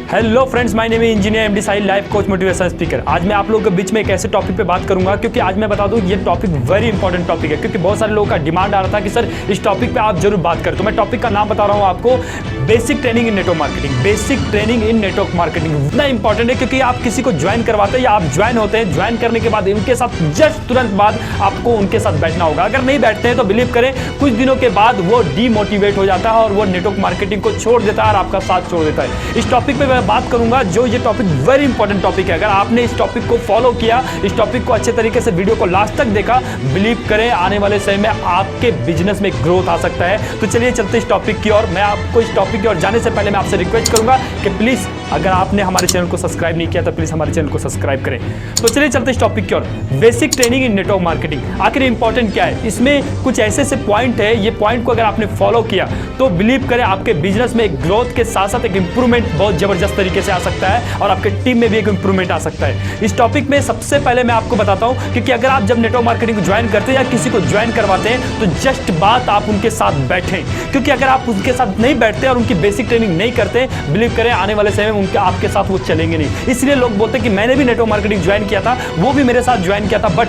Hello friends, my name is engineer MD Sahil, life coach, motivation speaker. आज मैं आप लोगों के बीच में एक ऐसे टॉपिक पे बात करूंगा क्योंकि आज मैं बता दूं ये टॉपिक वेरी इंपॉर्टेंट टॉपिक है, क्योंकि बहुत सारे लोगों का डिमांड आ रहा था कि सर इस टॉपिक पे आप जरूर बात करें। तो मैं टॉपिक का नाम बता रहा हूं आपको, basic training in network marketing. Basic training in network marketing इतना इंपॉर्टेंट है क्योंकि आप किसी को ज्वाइन करवाते हैं या आप ज्वाइन होते हैं, ज्वाइन करने के बाद उनके साथ जस्ट तुरंत बाद आपको उनके साथ बैठना होगा। अगर नहीं बैठते हैं तो बिलीव करें कुछ दिनों के बाद वो डीमोटिवेट हो जाता है और वो नेटवर्क मार्केटिंग को छोड़ देता है और आपका साथ छोड़ देता है। इस टॉपिक पे मैं बात करूंगा, जो ये टॉपिक वेरी इंपॉर्टेंट टॉपिक है। अगर आपने इस टॉपिक को फॉलो किया, इस टॉपिक को अच्छे तरीके से वीडियो को लास्ट तक देखा, बिलीव करें आने वाले समय में आपके बिजनेस में ग्रोथ आ सकता है। तो चलिए चलते इस टॉपिक की ओर। मैं आपको इस टॉपिक की ओर जाने से पहले मैं आपसे रिक्वेस्ट करूंगा कि प्लीज अगर आपने हमारे चैनल को सब्सक्राइब नहीं किया तो प्लीज हमारे चैनल को सब्सक्राइब करें। तो चलिए चलते इस टॉपिक की ओर। Basic training in network marketing आखिर इंपॉर्टेंट क्या है? इसमें कुछ ऐसे पॉइंट है, ये पॉइंट को अगर आपने फॉलो किया तो बिलीव करें आपके बिजनेस में एक ग्रोथ के साथ साथ एक इंप्रूवमेंट बहुत जबरदस्त तरीके से आ सकता है और आपके टीम में भी एक इंप्रूवमेंट आ सकता है। इस टॉपिक में सबसे पहले मैं आपको बताता हूं क्योंकि अगर आप जब नेटवर्क मार्केटिंग को ज्वाइन करते हैं या किसी को ज्वाइन करवाते हैं तो जस्ट बात आप उनके साथ बैठें, क्योंकि अगर आप उनके साथ नहीं बैठते और उनकी बेसिक ट्रेनिंग नहीं करते, बिलीव करें आने वाले समय में उनके आपके साथ वो चलेंगे नहीं। इसलिए लोग बोलते हैं कि मैंने भी नेटवर्क मार्केटिंग ज्वाइन किया था, वो भी मेरे साथ ज्वाइन किया था, बट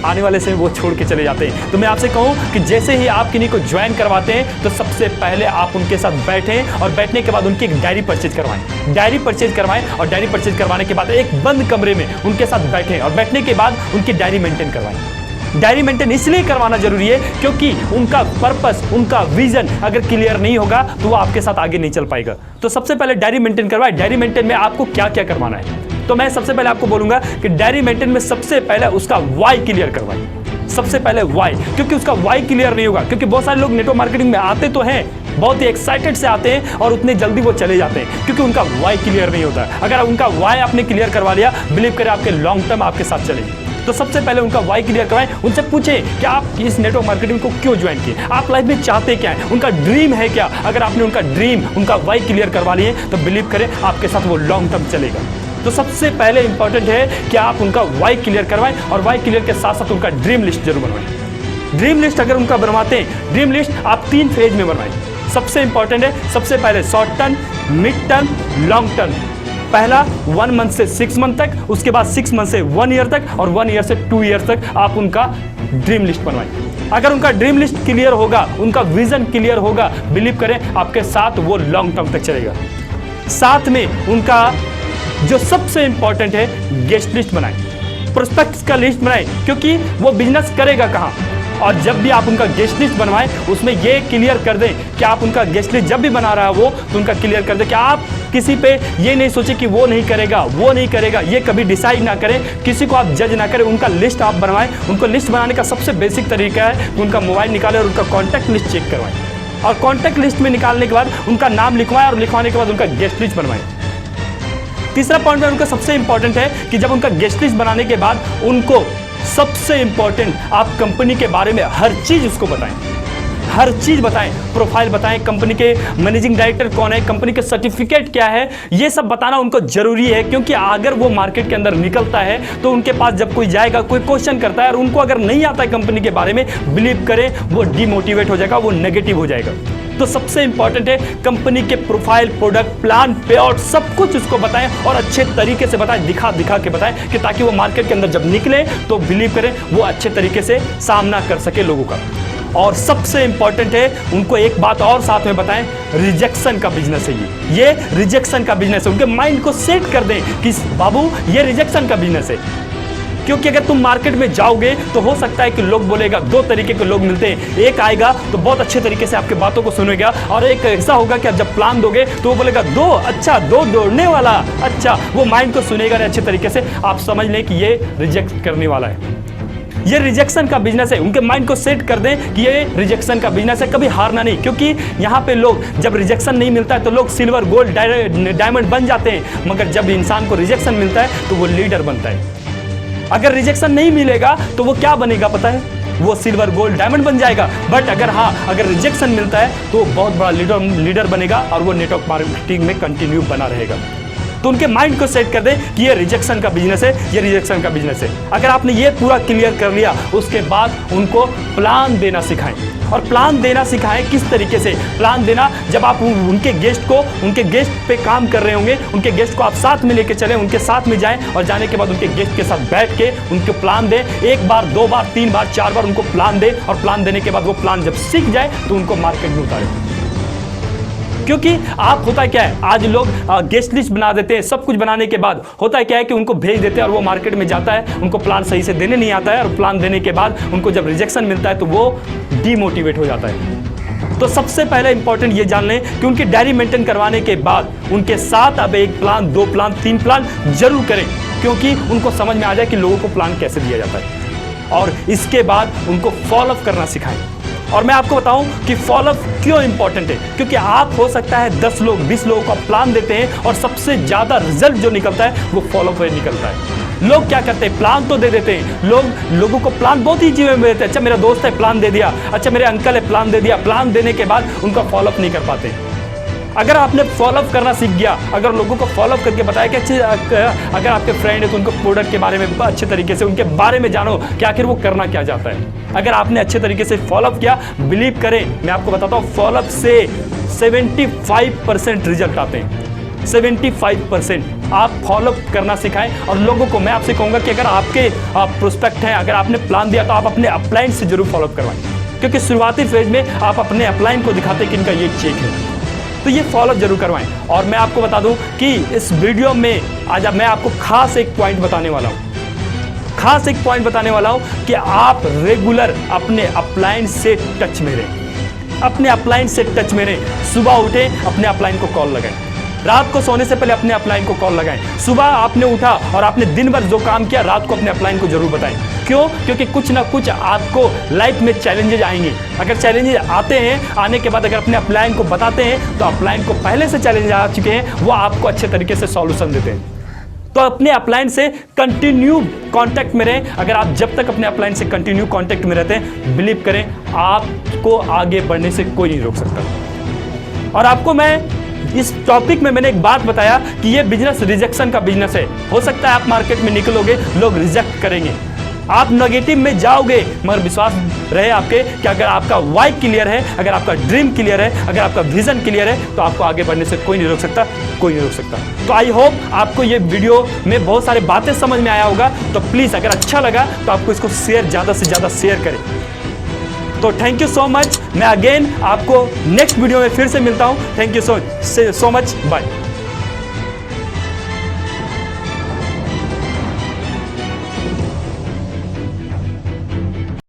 आने वाले से वो छोड़ के चले जाते हैं। तो मैं आपसे कहूं कि जैसे ही आप किन्हीं को ज्वाइन करवाते हैं तो सबसे पहले आप उनके साथ बैठें और बैठने के बाद उनकी एक डायरी परचेज करवाएं। डायरी परचेज करवाएं और डायरी परचेज करवाने के बाद एक बंद कमरे में उनके साथ बैठें और बैठने के बाद उनकी डायरी मेंटेन करवाएं। डायरी मेंटेन इसलिए करवाना जरूरी है क्योंकि उनका पर्पस, उनका विजन अगर क्लियर नहीं होगा तो वो आपके साथ आगे नहीं चल पाएगा। तो सबसे पहले डायरी मेंटेन करवाएं। डायरी मेंटेन में आपको क्या क्या करवाना है, तो मैं सबसे पहले आपको बोलूंगा कि डायरी मेंटेन में सबसे पहले उसका वाई क्लियर करवाएं। सबसे पहले वाई, क्योंकि उसका वाई क्लियर नहीं होगा, क्योंकि बहुत सारे लोग नेटवर्क मार्केटिंग में आते तो हैं, बहुत ही एक्साइटेड से आते हैं और उतने जल्दी वो चले जाते हैं क्योंकि उनका वाई क्लियर नहीं होता है। अगर उनका वाई आपने क्लियर करवा लिया, बिलीव करें आपके लॉन्ग टर्म आपके साथ चलेंगे। तो सबसे पहले उनका वाई क्लियर करवाएं। उनसे पूछें कि आप इस नेटवर्क मार्केटिंग को क्यों ज्वाइन किए, आप लाइफ में चाहते क्या है, उनका ड्रीम है क्या। अगर आपने उनका ड्रीम, उनका वाई क्लियर करवा लिए तो बिलीव करें आपके साथ वो लॉन्ग टर्म चलेगा। तो सबसे पहले इंपॉर्टेंट है कि आप उनका वाई क्लियर करवाएं और वाई क्लियर के साथ साथ उनका ड्रीम लिस्ट जरूर बनवाएं। ड्रीम लिस्ट अगर उनका बनवाते हैं, ड्रीम लिस्ट आप 3 फेज में बनवाएं। सबसे इंपॉर्टेंट है, सबसे पहले short term, mid term, long term. पहला 1 मंथ से 6 मंथ तक, उसके बाद 6 मंथ से 1 ईयर तक और 1 ईयर से 2 ईयर तक आप उनका ड्रीम लिस्ट बनवाएं। अगर उनका ड्रीम लिस्ट क्लियर होगा, उनका विजन क्लियर होगा, बिलीव करें आपके साथ वो लॉन्ग टर्म तक चलेगा। साथ में उनका जो सबसे इंपॉर्टेंट है, गेस्ट लिस्ट बनाएं, प्रोस्पेक्ट्स का लिस्ट बनाएं, क्योंकि वो बिजनेस करेगा कहां। और जब भी आप उनका गेस्ट लिस्ट बनवाएं उसमें ये क्लियर कर दें कि आप उनका गेस्ट लिस्ट जब भी बना रहा है वो, तो उनका क्लियर कर दें कि आप किसी पे ये नहीं सोचे कि वो नहीं करेगा, वो नहीं करेगा, ये कभी डिसाइड ना करें, किसी को आप जज ना करें। उनका लिस्ट आप बनवाएं। उनको लिस्ट बनाने का सबसे बेसिक तरीका है कि उनका मोबाइल निकालें और उनका कॉन्टैक्ट लिस्ट चेक करवाएं और कॉन्टैक्ट लिस्ट में निकालने के बाद उनका नाम लिखवाएं और लिखवाने के बाद उनका गेस्ट लिस्ट बनवाएं। तीसरा पॉइंट में उनका सबसे इंपॉर्टेंट है कि जब उनका गेस्ट लिस्ट बनाने के बाद उनको सबसे इंपॉर्टेंट आप कंपनी के बारे में हर चीज उसको बताएं, हर चीज बताएं, प्रोफाइल बताएं, कंपनी के मैनेजिंग डायरेक्टर कौन है, कंपनी के सर्टिफिकेट क्या है, ये सब बताना उनको जरूरी है। क्योंकि अगर वो मार्केट के अंदर निकलता है तो उनके पास जब कोई जाएगा, कोई क्वेश्चन करता है और उनको अगर नहीं आता है कंपनी के बारे में, बिलीव करें वो डिमोटिवेट हो जाएगा, वो नेगेटिव हो जाएगा। तो सबसे इंपॉर्टेंट है कंपनी के प्रोफाइल, प्रोडक्ट, प्लान, पे आउट सब कुछ उसको बताएं और अच्छे तरीके से बताएं, दिखा दिखा के बताएं कि ताकि वो मार्केट के अंदर जब निकले तो बिलीव करें वो अच्छे तरीके से सामना कर सके लोगों का। और सबसे इंपॉर्टेंट है उनको एक बात और साथ में बताएं, रिजेक्शन का बिजनेस है ये रिजेक्शन का बिजनेस है। उनके माइंड को सेट कर दें कि बाबू ये रिजेक्शन का बिजनेस है, क्योंकि अगर तुम मार्केट में जाओगे तो हो सकता है कि लोग बोलेगा, 2 तरीके के लोग मिलते हैं। एक आएगा तो बहुत अच्छे तरीके से आपकी बातों को सुनेगा और एक ऐसा होगा कि आप जब प्लान दोगे तो वो बोलेगा 2 अच्छा, 2 दौड़ने वाला अच्छा, वो माइंड को सुनेगा नहीं अच्छे तरीके से। आप समझ लें कि ये रिजेक्ट करने वाला है, ये रिजेक्शन का बिजनेस है। उनके माइंड को सेट कर दें कि ये रिजेक्शन का बिजनेस है, कभी हारना नहीं। क्योंकि यहाँ पे लोग जब रिजेक्शन नहीं मिलता है तो लोग सिल्वर, गोल्ड, डायमंड बन जाते हैं, मगर जब इंसान को रिजेक्शन मिलता है तो वो लीडर बनता है। अगर रिजेक्शन नहीं मिलेगा तो वो क्या बनेगा पता है, वो सिल्वर, गोल्ड, डायमंड बन जाएगा। बट अगर रिजेक्शन मिलता है तो बहुत बड़ा लीडर बनेगा और वो नेटवर्क मार्केटिंग में कंटिन्यू बना रहेगा। तो उनके माइंड को सेट कर दें कि ये रिजेक्शन का बिजनेस है, ये रिजेक्शन का बिजनेस है। अगर आपने ये पूरा क्लियर कर लिया, उसके बाद उनको प्लान देना सिखाएं। और प्लान देना सिखाएं किस तरीके से प्लान देना, जब आप उनके गेस्ट पे काम कर रहे होंगे, उनके गेस्ट को आप साथ में लेके चलें, उनके साथ में जाएं और जाने के बाद उनके गेस्ट के साथ बैठ के उनको प्लान दें। 1 बार 2 बार 3 बार 4 बार उनको प्लान दें और प्लान देने के बाद वो प्लान जब सीख जाए तो उनको मार्केट में उतारें। क्योंकि आप होता क्या है, आज लोग गेस्ट लिस्ट बना देते हैं, सब कुछ बनाने के बाद होता है क्या है कि उनको भेज देते हैं और वो मार्केट में जाता है, उनको प्लान सही से देने नहीं आता है और प्लान देने के बाद उनको जब रिजेक्शन मिलता है तो वो डीमोटिवेट हो जाता है। तो सबसे पहले इंपॉर्टेंट ये जान लें कि उनकी डायरी मेंटेन करवाने के बाद उनके साथ अब 1 प्लान 2 प्लान 3 प्लान जरूर करें, क्योंकि उनको समझ में आ जाए कि लोगों को प्लान कैसे दिया जाता है। और इसके बाद उनको फॉलोअप करना सिखाएं। और मैं आपको बताऊं कि फॉलोअप क्यों इंपॉर्टेंट है, क्योंकि आप हो सकता है 10 लोग 20 लोगों का प्लान देते हैं और सबसे ज्यादा रिजल्ट जो निकलता है वो फॉलोअप में निकलता है। लोग क्या करते हैं, प्लान तो दे देते हैं, लोगों को प्लान बहुत ही जीवन में देते हैं। अच्छा मेरा दोस्त है प्लान दे दिया, अच्छा मेरे अंकल है प्लान दे दिया, प्लान देने के बाद उनका फॉलोअप नहीं कर पाते। अगर आपने फॉलोअप करना सीख गया, अगर लोगों को फॉलोअप करके बताया कि अच्छे, अगर आपके फ्रेंड है तो उनको प्रोडक्ट के बारे में अच्छे तरीके से उनके बारे में जानो कि आखिर वो करना क्या चाहता है। अगर आपने अच्छे तरीके से फॉलोअप किया, बिलीव करें मैं आपको बताता हूँ, फॉलोअप से 75% रिजल्ट आते हैं। 75% आप फॉलोअप करना सिखाएं। और लोगों को मैं आपसे कहूँगा कि अगर आपके प्रोस्पेक्ट हैं, अगर आपने प्लान दिया तो आप अपने अपलाइन से जरूर फॉलोअप करवाएं, क्योंकि शुरुआती फेज में आप अपने अपलाइन को दिखाते कि इनका ये चेक है, तो ये फॉलोअप जरूर करवाएं। और मैं आपको बता दूं कि इस वीडियो में आज मैं आपको खास एक पॉइंट बताने वाला हूं, कि आप रेगुलर अपने अपलाइन से टच में रहें, अपने अपलाइन से टच में रहें। सुबह उठें, अपने अपलाइन को कॉल लगाएं, रात को सोने से पहले अपने अपलाइन को कॉल लगाएं। सुबह आपने उठा और आपने दिन भर जो काम किया, रात को अपने अपलाइन को जरूर बताएं। क्यों? क्योंकि कुछ ना कुछ आपको लाइफ में चैलेंजेस आएंगे। अगर चैलेंजेस आते हैं, आने के बाद अगर अपने अपलाइन को बताते हैं तो अपलाइन को पहले से चैलेंज आ चुके हैं, वो आपको अच्छे तरीके से सॉल्यूशन देते हैं। तो अपने अपलाइन से कंटिन्यू कांटेक्ट में रहें। अगर आप जब तक अपने अपलाइन से कंटिन्यू कांटेक्ट में रहते हैं, बिलीव करें आपको आगे बढ़ने से कोई नहीं रोक सकता। और आपको मैं इस टॉपिक में मैंने एक बात बताया कि ये बिजनेस रिजेक्शन का बिजनेस है। हो सकता है आप मार्केट में निकलोगे, लोग रिजेक्ट करेंगे, आप नेगेटिव में जाओगे, मगर विश्वास रहे आपके कि अगर आपका वाई क्लियर है, अगर आपका ड्रीम क्लियर है, अगर आपका विजन क्लियर है, तो आपको आगे बढ़ने से कोई नहीं रोक सकता, कोई नहीं रोक सकता। तो आई होप आपको ये वीडियो में बहुत सारी बातें समझ में आया होगा। तो प्लीज़ अगर अच्छा लगा तो आपको इसको ज़्यादा से ज़्यादा शेयर करें। तो थैंक यू सो मच। मैं अगेन आपको नेक्स्ट वीडियो में फिर से मिलता हूँ। Thank you so much, bye.